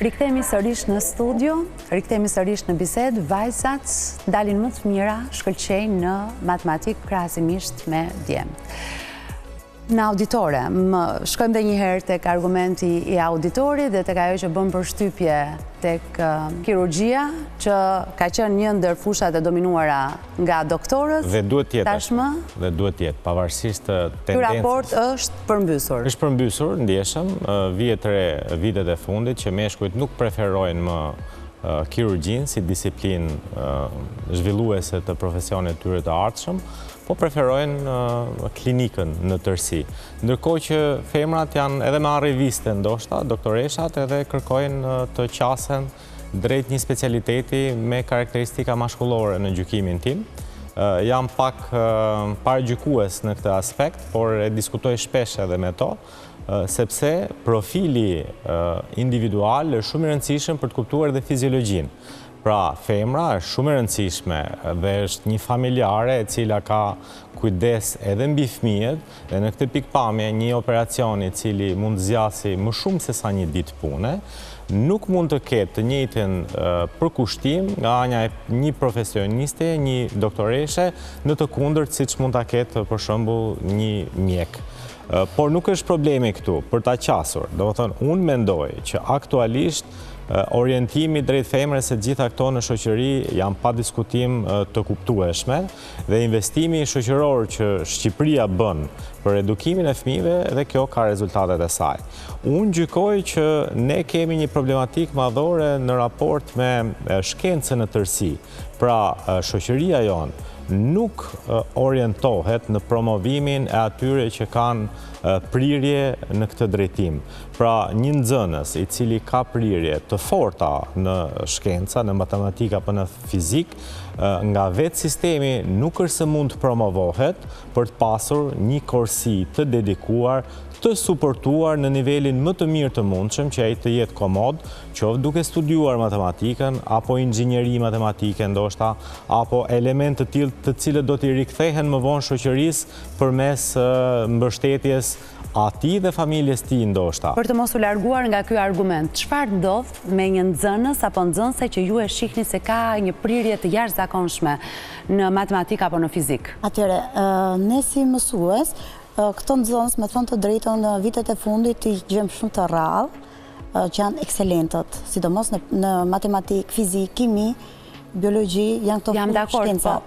Rikthehemi sërish në studio, rikthehemi sërish në bisedë. Vajzat dalin më të mira, shkëlqejnë në matematikë krahasimisht me djemt. Në auditore, shkojmë dhe njëherë tek argumenti i auditorit dhe tek ajo që bën përshtypje tek kirurgjia, që ka qenë një ndër fushat e dominuara nga doktorët. Dhe duhet tjetë. Tashmë. Dhe duhet tjetë, pavarësisht të tendencës. Ky raport është përmbysur. Është përmbysur, ndjeshëm, vitet e fundit që meshkujt nuk preferojnë më kirurgjinë si disiplinë zhvilluese të profesionit tyre të ardhshëm, po preferojnë klinikën në tërësi. Ndërkohë që femrat janë edhe me arreviste ndoshta, doktoreshat edhe kërkojnë të qasen drejt një specialiteti me karakteristika mashkullore në gjykimin tim. Jam pak paragjykues në këtë aspekt, por e diskutoj shpesh edhe me to, sepse profili individual është shumë i rëndësishëm për të kuptuar dhe fiziologjinë. Pra, femra është shumë e rëndësishme dhe është një familjare e cila ka kujdes edhe mbi fëmijët dhe në këtë pikpamje një operacioni cili mund zgjasë më shumë se sa një ditë pune, nuk mund të ketë të njëjtin përkushtim nga anja e një profesioniste, një doktoreshe, në të kundërt siç mund ta ketë për shembull një mjek. Por nuk është problemi këtu, për ta qasur. Domethënë, unë mendoj që aktualisht orientimi drejt femrës se gjitha këto në shoqëri janë pa diskutim të kuptueshme dhe investimi shoqëror që Shqipëria bën për edukimin e fëmijëve dhe kjo ka rezultatet e saj. Unë gjykoj që ne kemi një problematik madhore në raport me shkencën në tërësi. Pra, shoqëria jonë nuk orientohet në promovimin e atyre që kanë prirje në këtë drejtim. Pra, një nxënës i cili ka prirje të forta në shkenca, në matematika apo në fizik, nga vetë sistemi nuk është se mund të promovohet për të pasur një korsi të dedikuar, të suportuar në nivelin më të mirë të mundshëm që ai të jetë komod, qoftë duke studiuar matematikën apo inxhinieri matematike ndoshta, apo elemente të tillë të cilët do t'i rikthehen më vonë shoqërisë përmes mbështetjes atij dhe familjes tij ndoshta. Për të mos u larguar nga ky argument, çfarë ndodh me një nxënës apo nxënëse që ju e shihni se ka një prirje të jashtëzakonshme në matematikë apo në fizik? Atëre, ne si mësues, këto nxënës, me thënë të drejtën, në vitet e fundit i gjem shumë të rrallë, që janë ekselentët, sidomos në matematikë, fizikë, kimi, biologji, janë këto shkenca.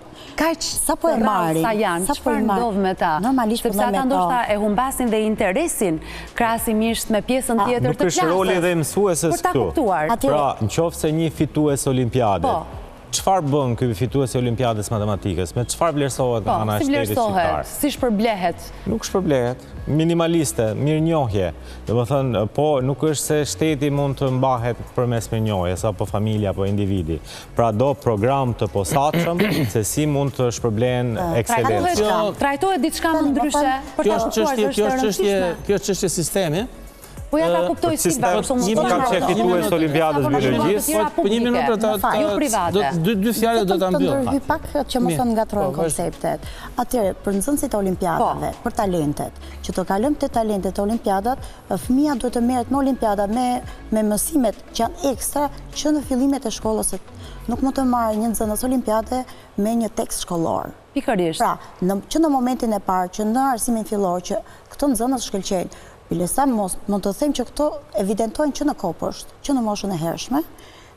Sa po e marrin? Sa janë? Çfarë ndodh me ta? Normalisht sepse ata ndoshta e humbasin dhe interesin krahasimisht me pjesën tjetër të klasës. Nuk është roli dhe mësuesës këtu. Pra, nëse një fitues olimpiade, çfarë bën ky fitues i Olimpiadës Matematikës? Me çfarë vlerësohet nga ana e shtetit shqiptar? Si shpërblehet? Nuk shpërblehet. Minimaliste, mirënjohje. Domethënë, po nuk është se shteti mund të mbahet përmes mirënjohjes apo familja apo individi. Pra do program të posaçëm se si mund të shpërblehen ekselencë. Trajtohet diçka më ndryshe për ta kuptuar kjo është çështje sistemi. Po ja ta kuptoj si Një ka qenë fitues Olimpiadës biologjisë. Po një minutë dy fjalë do ta mbyll. Të ndërhyj pak që mos të ngatrojnë konceptet. Atëherë, për nxënësit e olimpiadave, për talentet, që të kalojmë te talentet e olimpiadat, fëmia duhet të merret me olimpiadat, me mësimet që janë ekstra që në fillimet e shkollës. Nuk mund të marrë një nxënës olimpiade me një tekst shkollor. Pikërisht. Pra, që në momentin e parë që në arsimin fillor që këto nxënës shkëlqejnë, bilesa mund të them që këto evidentojnë që në kopësht, që në moshën e hershme,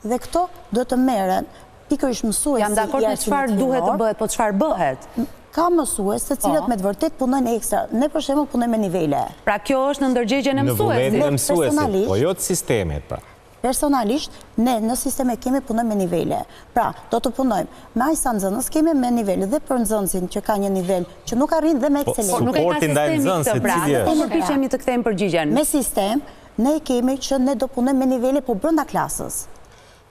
dhe këto duhet të merren pikërisht mësuesi. Jam dakord me çfarë duhet të bëhet, po çfarë bëhet? Ka mësues të cilët me të vërtet punojnë ekstra. Ne për shembull punojmë me nivele. Pra kjo është në ndërgjegjen e mësuesit. Në vullnetin e mësuesit, po jo të sistemit, pra. Personalisht, ne në sisteme kemi punojmë me nivele. Pra, do të punojmë me ajsa nxënës, kemi me nivele dhe për nxënësin që ka një nivel që nuk arrin dhe me ekselencë. Suporti ndaj nxënësit, cili është? Ne përpiqemi të kthejmë përgjigjen. Me sistem, ne kemi që ne do punojmë me nivele po brenda klasës.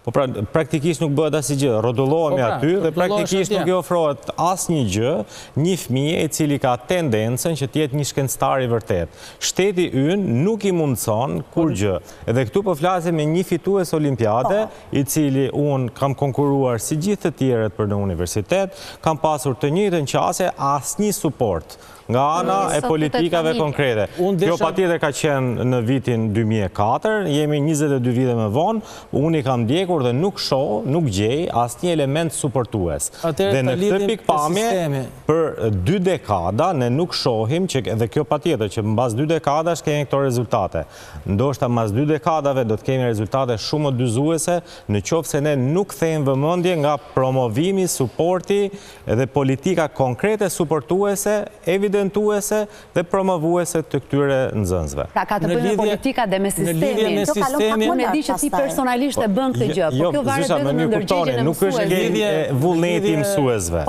Po pra, praktikisht nuk bëhet asnjë gjë, rrotullohemi aty dhe praktikisht nuk i ofrohet asnjë gjë një fëmijë i cili ka tendencën që të jetë një shkencëtar i vërtet. Shteti ynë nuk i mundson kur gjë. Edhe këtu po flasim me një fitues olimpiade, i cili un kam konkuruar si gjithë të tjerët për në universitet, kam pasur të njëjtën qasje, asnjë suport. nga ana e politikave konkrete. Kjo patjetër ka qenë në vitin 2004, jemi 22 vite më vonë, unë i kam ndjekur dhe nuk shoh, nuk gjej asnjë element suportues. Dhe në këtë pikpamje për 2 dekada ne nuk shohim që edhe kjo patjetër që mbas 2 dekadash kemi këto rezultate. Ndoshta mbas 2 dekadave do të kemi rezultate shumë më dyzuese nëse ne nuk kthejmë vëmendje nga promovimi, suporti dhe politika konkrete suportuese, evidentuese dhe promovuese të këtyre nxënësve. Pra ka të bëjë me politika dhe me sistemin. Unë e di që ti personalisht e bën këtë gjë, po kjo varet vetëm nga ndërgjegjjen e nuk është lidhje vullneti mësuesve.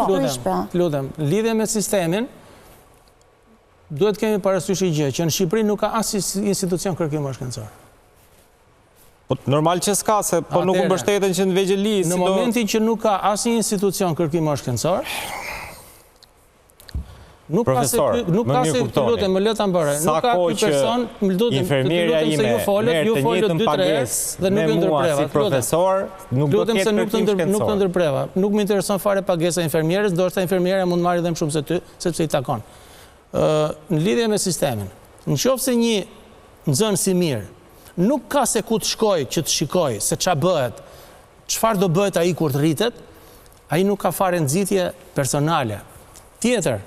Lutem, lidhje me sistemin duhet kemi parasysh një gjë, që në Shqipëri nuk ka asnjë institucion kërkimor shkencor. Normal që s'ka, se po nuk u mbështeten që në vegjëli. Në momentin që nuk ka asnjë institucion kërkimor shkencor, nuk ka se lutem, më le ta mbare. Nuk ka ky person, infermierja ime merr të njëjtën pagesë me mua si profesor, nuk do të ketë kërkim shkencor. Nuk të ndërpreva. Nuk më intereson fare pagesa e infermierës, ndoshta infermierja mund të marrë edhe më shumë se ty, sepse i takon. Në lidhje me sistemin, nëse një nxënës i mirë nuk ka se ku të shkoj që të shikoj se ç'a bëhet, çfarë do bëhet ai kur të rritet, ai nuk ka fare nxitje personale. Tjetër,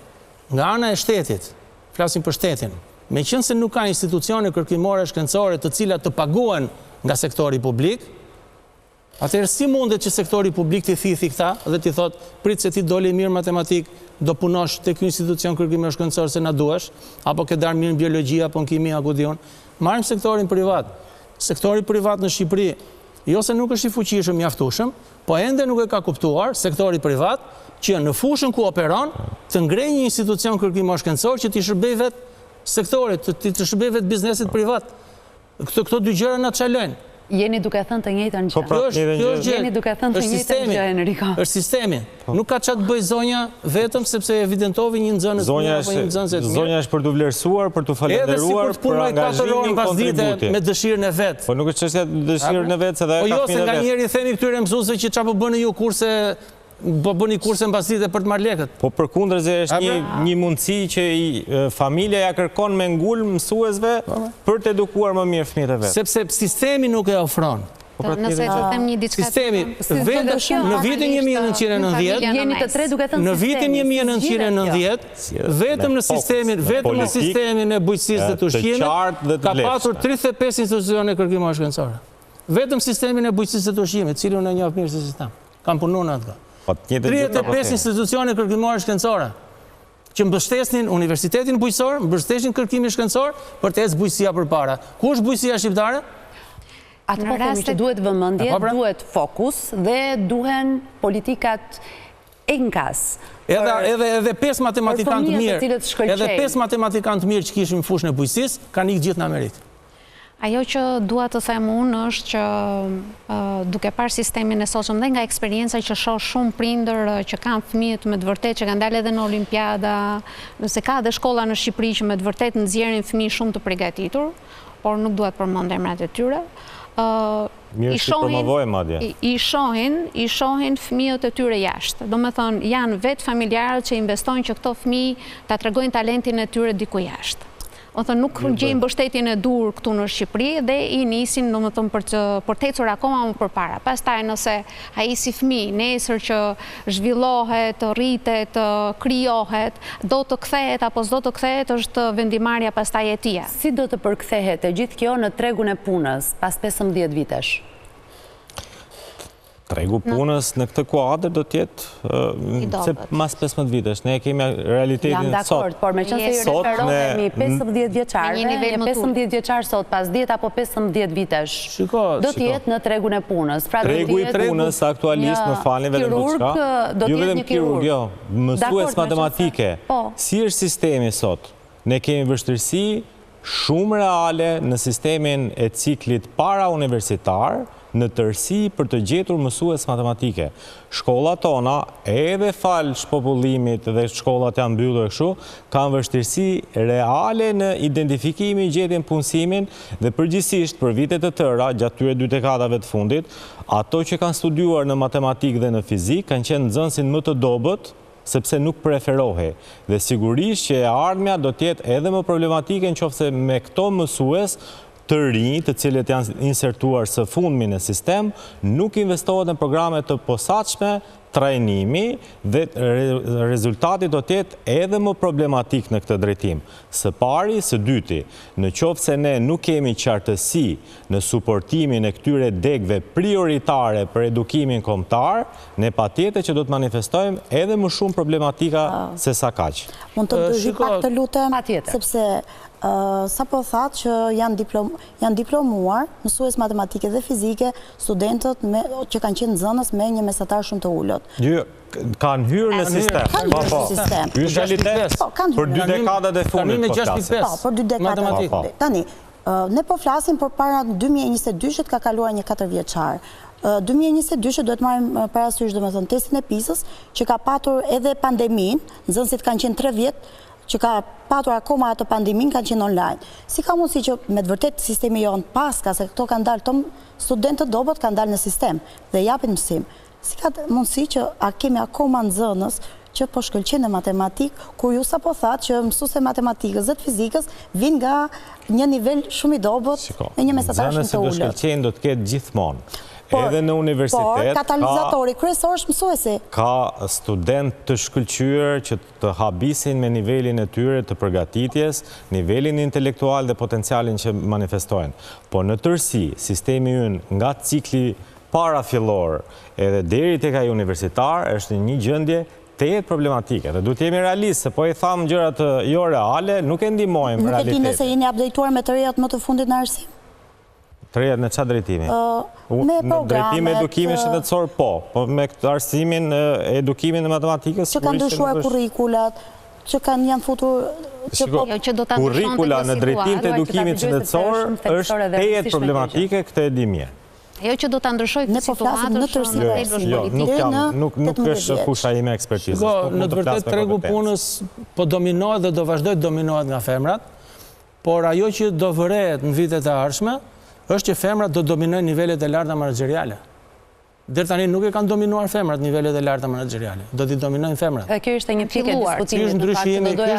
nga ana e shtetit, flasim për shtetin, meqense nuk ka institucione kërkimore shkencore të cilat të paguhen nga sektori publik, atëherë si mundet që sektori publik t'i thithi këta dhe t'i thot, prit se ti doli mirë matematik, do punosh te ky institucion kërkimor shkencor se na duhesh, apo ke darë mirë në biologji apo në kimi apo diun. Marrim sektorin privat. Sektori privat në Shqipëri, jo se nuk është i fuqishëm, mjaftueshëm, po ende nuk e ka kuptuar sektori privat që në fushën ku operon të ngrej një institucion kërkimor shkencor që t'i shërbej vetë sektorit, të shërbej vetë biznesit privat. Këto dy gjëra na çalojnë. Jeni duke thënë të njëjtën gjë. Jeni duke thënë të njëjtën gjë, Enrico. Është sistemi. Nuk ka ç'a të bëj zonja vetëm sepse evidentovi një nxënës apo një nxënëse të mirë. Zonja është për t'u vlerësuar, për t'u falendëruar për angazhimin kontributit. Me dëshirën e vet. Po nuk është çështja e dëshirën e vet, se edhe ka fëmijë. Po jo, se nganjëherë i themi këtyre mësuesve që ç'a po bëni ju kurse po bëni kurse mbasdite për të marrë lekët. Po përkundërse është një mundësi që familja ja kërkon me ngul mësuesve për të edukuar më mirë fëmijët e vet. Sepse sistemi nuk e ofron. Nëse të them një diçka. Sistemi vetëm në vitin 1990, jeni të tre duke thënë në vitin 1990, vetëm në sistemin e bujqësisë dhe të ushqimit ka pasur 35 institucione kërkimore shkencore. Vetëm sistemin e bujqësisë dhe të ushqimit, cilin unë e njoh mirë si sistem. Kam punuar në atë. 35 institucione kërkimore shkencore që mbështesnin universitetin bujqësor, mbështesnin kërkimin shkencor për të ecë bujqësia përpara. Ku është bujqësia shqiptare? Atë po themi që duhet vëmendje, duhet fokus dhe duhen politikat enkas. Edhe 5 matematikantë mirë, edhe 5 matematikantë mirë që kishim në fushën e bujqësisë kanë ikë gjithë në Amerikë. Ajo që dua të them unë është që duke parë sistemin e sotshëm dhe nga eksperienca që shoh shumë prindër që kanë fëmijët me të vërtetë që kanë dalë edhe në olimpiada, nëse ka edhe shkolla në Shqipëri që me të vërtetë nxjerrin fëmijë shumë të përgatitur, por nuk dua të përmend emrat e tyre. I shohin fëmijët e tyre jashtë. Domethënë janë vetë familjarët që investojnë që këto fëmijë ta tregojnë talentin e tyre diku jashtë. Nuk gjejnë mbështetjen e dur këtu në Shqipëri dhe i nisin domethënë për të ecur akoma më përpara. Pastaj nëse ai si fëmijë nesër që zhvillohet, rritet, krijohet, do të kthehet apo s'do të kthehet është vendimarrja pastaj e tij. Si do të përkthehet e gjithë kjo në tregun e punës pas 15 vitesh? Tregu punës në këtë kuadër do t'jetë se mas 15 vitesh. Ne kemi realitetin sot. Jam dakord, por me qënë se ju referohemi 15 vjeqarve, një 15 vjeqar sot pas 10 apo 15 vitesh, do t'jetë në tregun e punës. Tregu i punës aktualisht më falni vetëm diçka. Jo vetëm kirurg, jo. Mësues matematike. Si është sistemi sot? Ne kemi vështirësi shumë reale në sistemin e ciklit para universitar, në tërsi për të gjetur mësues matematike. Shkollat tona, edhe fal shpopullimit dhe shkollat janë mbyllur kështu, kanë vështirësi reale në identifikimin, gjetjen, punësimin dhe përgjithsisht për vitet të tëra, gjatë tyre 2 dekadave të fundit, ato që kanë studiuar në matematikë dhe në fizikë kanë qenë nxënësit më të dobët sepse nuk preferohe. Dhe sigurisht që e ardhmja do tjetë edhe më problematike nëse me këto mësues të rinj, të cilët janë insertuar së fundmi në sistem, nuk investohet në programe të posaçme trajnimi dhe rezultati do tjetë edhe më problematik në këtë drejtim. Së pari, së dyti, në qoftë se ne nuk kemi qartësi në suportimin e këtyre degëve prioritare për edukimin kombëtar, ne patjetër që do të manifestojmë edhe më shumë problematika se sa kaq. Mund të dëgjoj pak të lutem, sepse sa po thatë që janë diplomuar mësues matematike dhe fizike studentët që kanë qenë nxënës me një mesatar shumë të ullët. Kanë hyrë në sistem. Kanë hyrë në sistem. Për 2 dekadat e fundit po flasim. Për 2 dekadat e fundit. Tani, ne po flasim për para 2022-shit ka kaluar një 4 vjeçar. 2022 duhet marrim parasysh domethënë testin e PISA-s që ka patur edhe pandemin, nxënësit kanë qenë 3 vjet që ka patur akoma atë pandemin, kanë qenë online. Si ka mundësi që me të vërtet sistemi jonë paska, se këto kanë dalë, studentët dobët kanë dalë në sistem dhe japin mësim. Si ka mundësi që kemi akoma nxënës që po shkëlqen në matematik, kur ju sa po thatë që mësuese matematikës dhe të fizikës vinë nga një nivel shumë i dobët e një mesatar shumë të ullët. Nxënësit të shkëlqen do të ketë gjithmonë. Edhe në universitet, por katalizatori kryesor është mësuesi. Ka student të shkëlqyer që të habisin me nivelin e tyre të përgatitjes, nivelin intelektual dhe potencialin që manifestojnë. Po në tërësi, sistemi ynë nga cikli parafillor edhe deri tek ai universitar është në një gjendje të jetë problematike. Dhe duhet jemi realistë, se po i thamë gjërat jo reale, nuk e ndihmojmë realitetin. Nuk e di nëse jeni updateuar me të rejat më të fundit në arsim? Të rejat në çfarë drejtimi? Me Në drejtim e edukimit shëndetësor, po me këtë arsimin e edukimin e matematikës... Që kanë ndryshuar kurrikulat, që janë futur... Kurrikula në drejtim të edukimit shëndetësor është tejet problematike, këtë e di mirë. Jo që do të ndryshoj situatën nuk është fusha ime ekspertizës. Në të vërtet tregu punës po dominohet dhe do vazhdoj të dominohet nga femrat, por ajo që do vërehet në vitet e ardhshme është që femrat do dominojnë nivelet e larta manageriale. Deri tani nuk e kanë dominuar femrat nivelet e larta manageriale. Do t'i dominojnë femrat. Kjo është një pikë e diskutimit. Ky është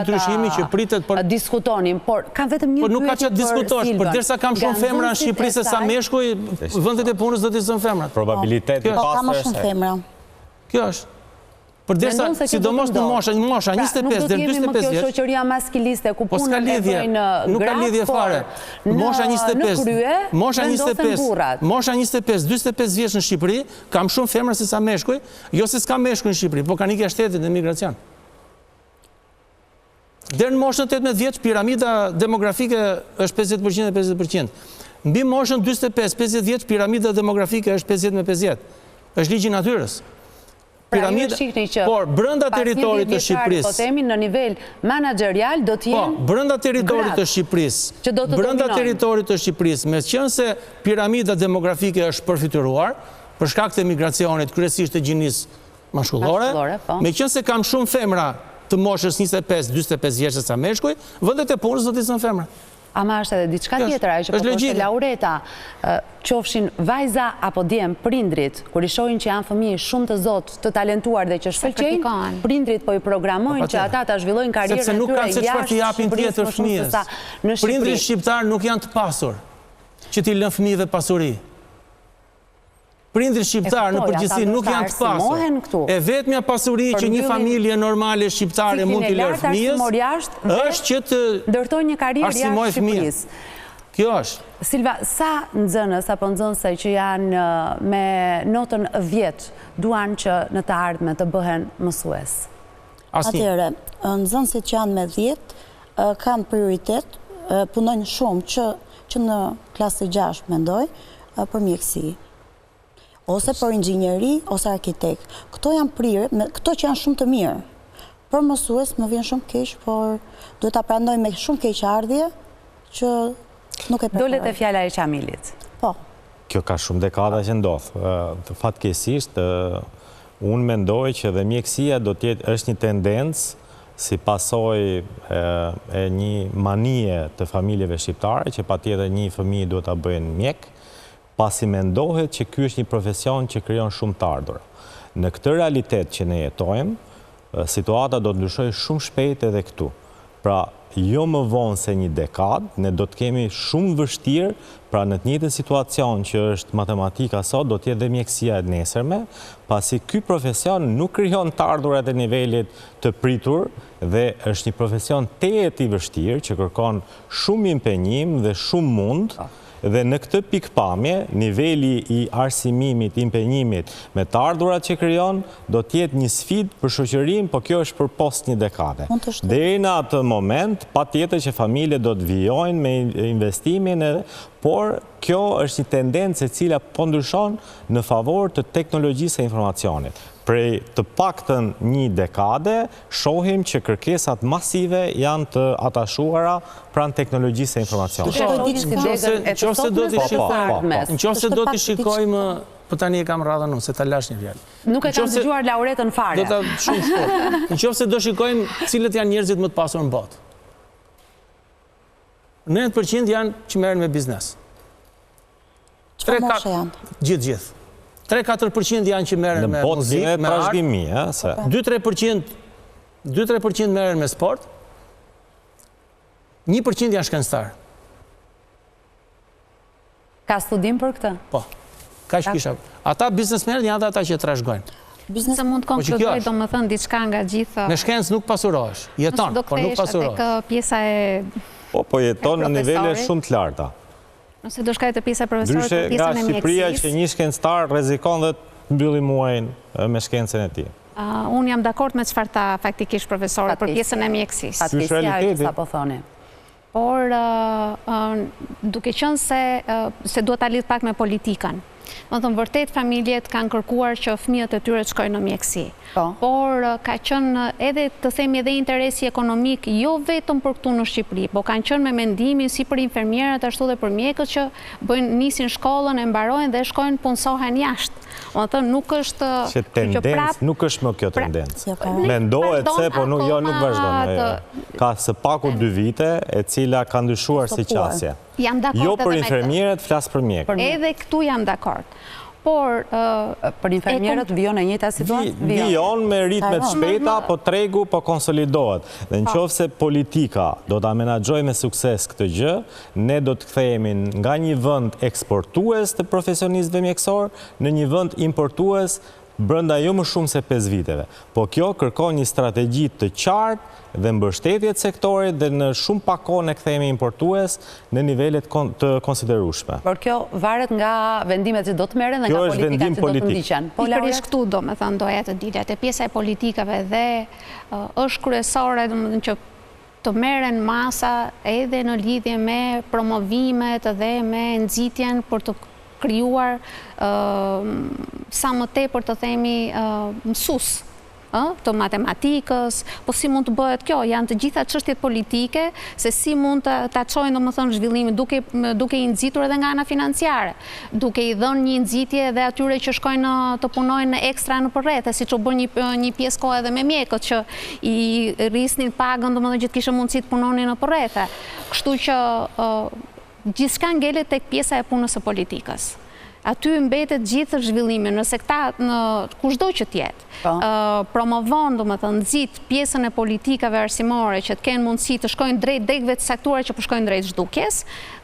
ndryshimi që pritet për diskutonin, por kanë vetëm një pyetje. Por nuk ka çfarë diskutosh, përderisa kam shumë femra në Shqipëri se sa meshkuj, vendet e punës do t'i zënë femrat. Probabiliteti pastaj është femra. Kjo është. Përderisa, sidomos në mosha 25 deri 25 vjeç. Nuk do të jemi më kjo shoqëria maskiliste ku punën e bëjnë gratë, mosha 25, mosha 25-25 vjeç në Shqipëri, kam shumë femra se sa meshkuj, jo se s'ka meshkuj në Shqipëri, po kanë ikë shtetit në migracion. Deri në moshën 18 vjeç, piramida demografike është 50% e 50%. Mbi moshën 45-50 vjeç, piramida demografike është 50-50. Është ligji i natyrës. Por brenda teritorit të Shqipërisë, po themi në nivel menaxherial do të jenë brenda teritorit të Shqipërisë, me qenë se piramida demografike është përfituar për shkak të emigracionit kryesisht të gjinisë mashkullore, me qenë se kam shumë femra të moshës 25-45 vjeç sa meshkuj, vendet e punës do të ishin femra. Ama është edhe diçka tjetër, ajo që po thoshte Laureta, qofshin vajza apo djem prindrit, kur i shohin që janë fëmijë shumë të zotë, të talentuar dhe që shkëlqejnë, prindrit po i programojnë që ata ta zhvillojnë karrierën e tyre sepse nuk kanë se çfarë t'i japin tjetër fëmijës. Prindrit shqiptar nuk janë të pasur që t'i lënë fëmijëve pasuri. Prindrit shqiptar në përgjithësi nuk janë të pasur. E vetmja pasuri që një familje normale shqiptare mund t'i lërë fëmijës është që të arsimoj fëmijës. Kjo është. Silva, sa nxënës apo nxënëse që janë me notën 10 duan që në të ardhme të bëhen mësues? Atëherë, nxënësit që janë me 10 kanë prioritet, punojnë shumë që në klasë 6 mendoj për mjekësi, ose për inxhinieri, ose arkitekt. Këto janë prirë, këto që janë shumë të mirë. Për mësues më vjen shumë keq, por duhet ta pranoj me shumë keqardhje që nuk e preferoj. Dolet e fjala e Qamilit. Po. Kjo ka shumë dekada që ndodh. Fatkeqësisht, unë mendoj që dhe mjekësia do të jetë është një tendencë si pasojë e një manie të familjeve shqiptare që patjetër një fëmijë duhet ta bëjnë mjek, pasi mendohet që ky është një profesion që krijon shumë të ardhurë. Në këtë realitet që ne jetojmë, situata do të ndryshoj shumë shpejt edhe këtu. Pra, jo më vonë se një dekadë, ne do të kemi shumë vështirë, pra në të njëjtën situacion që është matematika sot, do të jetë dhe mjekësia e nesërme, pasi ky profesion nuk krijon të ardhurat e nivelit të pritur dhe është një profesion tejet i vështirë që kërkon shumë impenjim dhe shumë mund. Dhe në këtë pikpamje, niveli i arsimimit, impenjimit me të ardhurat që krijon, do t'jetë një sfidë për shoqërinë, po kjo është për post një dekade. Deri në atë moment, patjetër që familjet do të vijojnë me investimin, por kjo është një tendencë e cila po ndryshon në favor të teknologjisë e informacionit. Prej të paktën një dekade, shohim që kërkesat masive janë të atashuara pranë teknologjisë e informacionit. Në qoftë se do t'i shikojmë, po tani e kam radhën unë, se ta lash një fjalë. Nuk e kam dëgjuar laureatën fare. Do ta shumë shkurt. Në qoftë se do shikojmë cilët janë njerëzit më të pasur në botë. 90% janë që merren me biznes. Çfarë moshe janë? Gjithë. 3-4% janë që merren me muzikë, me art. 2-3% merren me sport. 1% janë shkencëtar. Ka studim për këtë? Po. Kaq kisha. Ata biznesmenët janë ata që trashëgojnë. Se mund të konkludoj, domethënë diçka nga gjitha. Me shkencë nuk pasurohesh. Jeton, por nuk pasurohesh. Tek pjesa e Po jeton në nivele shumë të larta. Nëse do shkaj të pjesa profesorët për pjesën e mjekësisë. Ndryshe nga Shqipëria që një shkencëtar rrezikon dhe të mbylli muajin me shkencën e tij. Unë jam dakord me çfarë tha faktikisht profesorët për pjesën e mjekësisë. Fatkeqësia sa po thoni. Por duke qenë se duhet ta lidh pak me politikën. Më thënë, vërtet familjet kanë kërkuar që fëmijët e tyre të shkojnë në mjekësi. Por ka qenë edhe të themi edhe interesi ekonomik, jo vetëm për këtu në Shqipëri, po kanë qenë me mendimin si për infermierët ashtu dhe për mjekët që nisin shkollën, e mbarojnë dhe shkojnë punësohen jashtë. Më thënë, nuk është që tendencë, nuk është më kjo tendencë. Mendohet se, po nuk vazhdon. Ka së paku 2 vite e cila ka ndryshuar si qasje. Jo për infermierët, flas për mjekët. Edhe këtu jam dakord. Por për infermierët vijon e njëjta situatë? Vijon me ritme të shpejta, po tregu po konsolidohet. Dhe nëse politika do ta menaxhojë me sukses këtë gjë, ne do të kthehemi nga një vend eksportues të profesionistëve mjekësor në një vend importues brenda jo më shumë se 5 viteve. Po kjo kërkon një strategji të qartë dhe mbështetje të sektorit dhe në shumë pak kohë ne kthehemi importues në nivelet të konsiderueshme. Por kjo varet nga vendimet që do të merren dhe nga politikat që do të ndiqen. Pikërisht këtu domethënë doja të dilja te pjesa e politikave dhe është kryesore domethënë që të merren masa edhe në lidhje me promovimet dhe me nxitjen për të krijuar sa më tepër të themi mësues të matematikës, po si mund të bëhet kjo? Janë të gjitha çështjet politike, se si mund ta çojnë domethënë zhvillimin duke i nxitur edhe nga ana financiare, duke i dhënë një nxitje edhe atyre që shkojnë të punojnë ekstra në përreth, siç u bën një pjesë kohë edhe me mjekët që i rrisnin pagën domethënë që të kishte mundësi të punonin në përreth. Kështu që gjithçka ngelet tek pjesa e punës së politikës. Aty mbetet gjithë zhvillimin, nëse këta kushdo që tjetë promovon, domethënë nxit pjesën e politikave arsimore që të kenë mundësi të shkojnë drejt degëve të saktuara që po shkojnë drejt zhdukjes,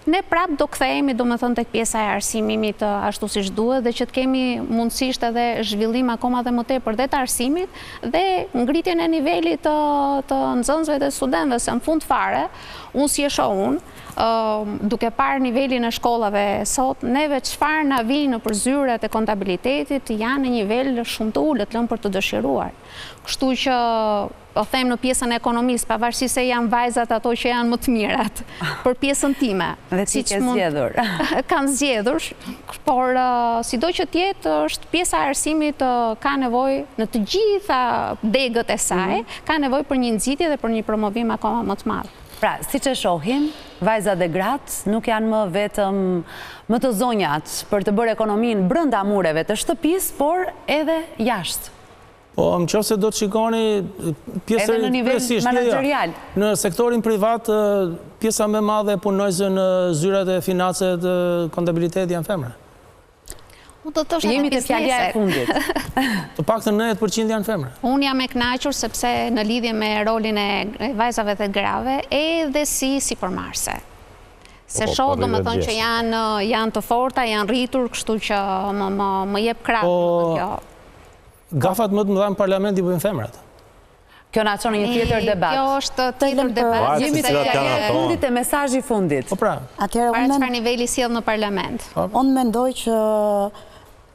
ne prap do kthehemi domethënë tek pjesa e arsimimit ashtu siç duhet dhe që të kemi mundësisht edhe zhvillim akoma dhe më tepër dhe të arsimit dhe ngritjen e nivelit të nxënësve dhe studentëve, se në fund fare, unë si e shoh unë, duke parë nivelin e shkollave sot, neve çfarë na vijnë në përzyret e kontabilitetit janë në nivel shumë të ulët, lëmë për të dëshiruar. Kështu që po them në pjesën e ekonomisë, pavarësisht se janë vajzat ato që janë më të mirat, për pjesën time. Dhe ti ke zgjedhur. Kam zgjedhur, por sido që tjetë është pjesa e arsimit ka nevojë në të gjitha degët e saj, ka nevojë për një nxitje dhe për një promovim akoma më të madh. Pra, si që shohim, vajzat dhe gratë nuk janë më vetëm më të zonjat për të bërë ekonominë brenda mureve të shtëpisë, por edhe jashtë. Po, në qoftë se do të shikoni pjesë edhe në nivel managerial. Në sektorin privat, pjesa më e madhe e punonjësve në zyrat e financave të kontabilitetit janë femra. Jemi të fjalja e fundit. Të paktën 90% janë femra. Unë jam e kënaqur sepse në lidhje me rolin e vajzave dhe grave, edhe si përmarrëse. Se shoh domethënë që janë të forta, janë rritur, kështu që më jep krah kjo. Gafat më të mëdha në parlament i bëjnë femrat. Kjo na çon në një tjetër debat. Kjo është tjetër debat. Jemi të fjalja e fundit e mesazhi i fundit. Po pra. Para çfarë niveli sjell në parlament. Unë mendoj që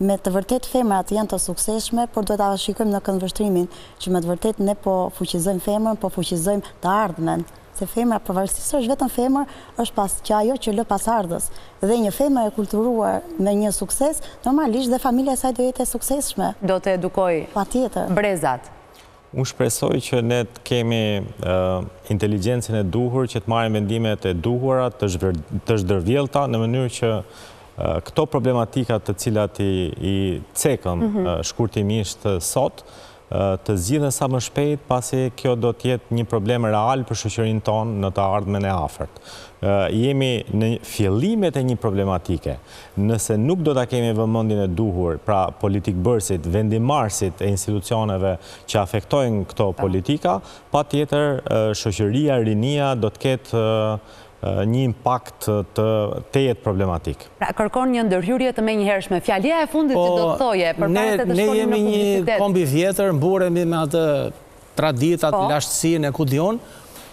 me të vërtet femrat janë të suksesshme, por duhet ta shikojmë në këndvështrimin që me të vërtet ne po fuqizojmë femrën, po fuqizojmë të ardhmen. Se femra pavarësisht është vetëm femër, është pas që ajo që lë pasardhës. Dhe një femër e kulturuar me një sukses, normalisht dhe familja e saj do jetë e suksesshme. Do të edukoj Patjetër. brezat. Unë shpresoj që ne të kemi inteligjencën e duhur që të marrim vendimet e duhura, të zhdërvjellta në mënyrë që këto problematikat të cilat i cekëm shkurtimisht sot, të zgjidhen sa më shpejt, pasi kjo do të jetë një problem real për shoqërinë tonë në të ardhmen e afërt. Jemi në fillimet e një problematike. Nëse nuk do ta kemi vëmendjen e duhur, pra politikbërësit, vendimarrësit e institucioneve që afektojnë këto politika, patjetër shoqëria, rinia do të ketë një impakt të jetë problematik. Pra kërkon një ndërhyrje të menjëhershme. Fjalia e fundit që do të thoje përpara se të shkonim në publicitet. Ne jemi një kombi vjetër, mburemi me atë traditat, lashtësinë e ku diun,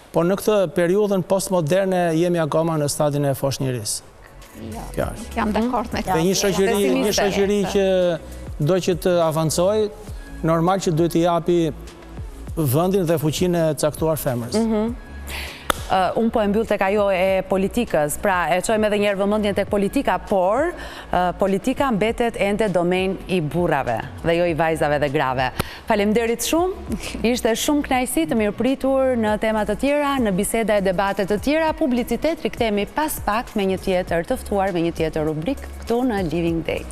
por në këtë periudhën postmoderne jemi akoma në stadin e foshnjërisë. Jam dakord me këtë. Një shoqëri që do që të avancojë, normal që duhet t'i japi vendin dhe fuqinë e caktuar femrës. Unë po e mbyll tek ajo e politikës, pra e çojmë edhe një herë vëmendjen tek politika, por politika mbetet ende domen i burrave dhe jo i vajzave dhe grave. Faleminderit shumë, ishte shumë kënaqësi të mirëpritur në tema të tjera, në biseda e debate të tjera, publicitet, rikthehemi pas pak me një tjetër të ftuar, me një tjetër rubrik këtu në Living Day.